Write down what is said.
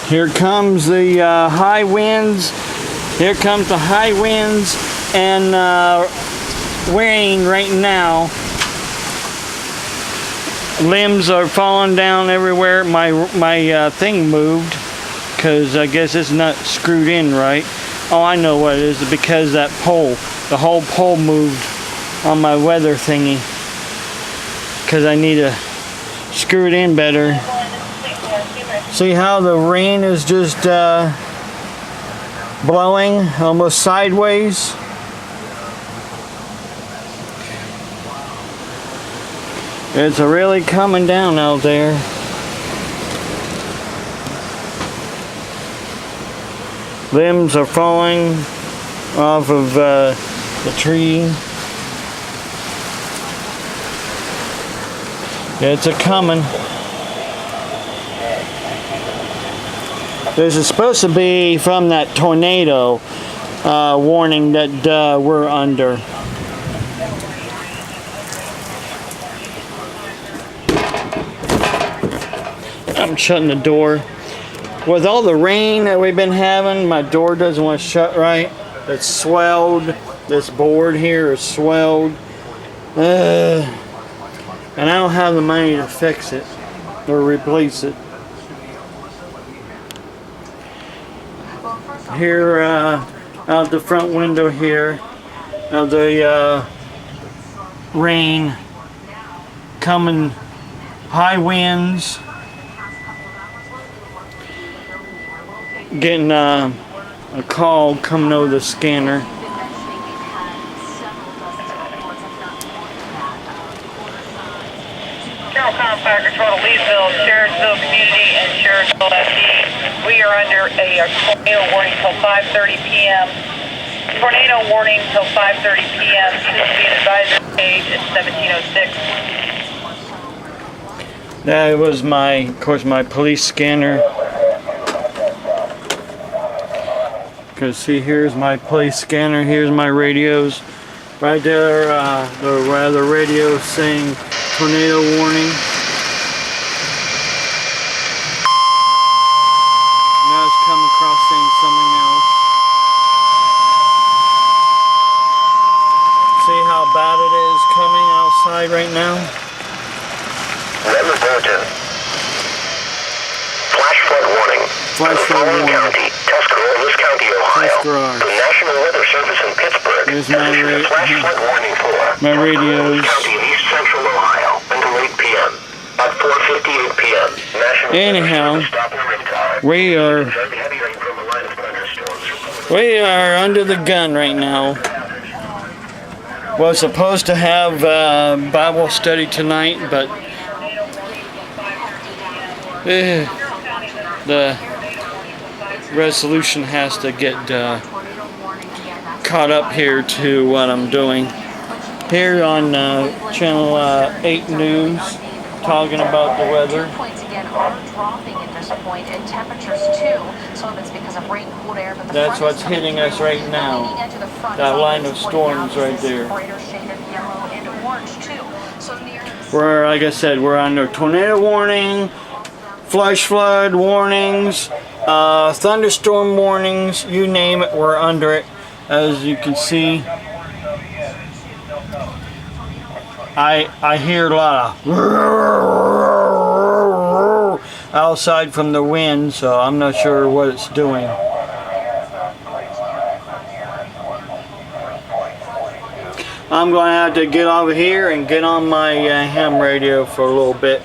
Here comes the high winds. Here comes the high winds and rain right now. Limbs are falling down everywhere. My thing moved because I guess it's not screwed in right. Oh, I know what it is. Because that pole, the whole pole moved on my weather thingy. Because I need to screw it in better. See how the rain is just blowing almost sideways? It's really coming down out there. Limbs are falling off of the tree. It's a-coming. This is supposed to be from that tornado warning that we're under. I'm shutting the door. With all the rain that we've been having, my door doesn't want to shut right. It's swelled. This board here is swelled. And I don't have the money to fix it or replace it. Here, out the front window here, of the rain coming, high winds, getting a call coming over the scanner. Carroll County Fire Control to Leesville, Shearedsville Community, and Shearedsville FD. We are under a tornado warning till 5:30 p.m. Tornado warning till 5:30 p.m. Speed advisory stage is 1706. That was of course, my police scanner. Because see, here's my police scanner. Here's my radios. Right there, the radio saying tornado warning. Now it's coming across saying something else. See how bad it is coming outside right now? Weather bulletin. Flash flood warning. Flash flood warning. County, Tuscarawas County, Ohio. Tuscarawas. The National Weather Service in Pittsburgh. There's has issued a flash flood warning for my radios. County in East Central Ohio until 8 p.m. At 4:58 p.m. National Anyhow, we are under the gun right now. Was supposed to have Bible study tonight, but the resolution has to get caught up here to what I'm doing. Here on Channel 8 News, talking about the weather. That's what's hitting us right now. That line of storms right there. We're, like I said, we're under tornado warning, flash flood warnings, thunderstorm warnings, you name it, we're under it. As you can see, I hear a lot of outside from the wind, so I'm not sure what it's doing. I'm going to have to get over here and get on my ham radio for a little bit.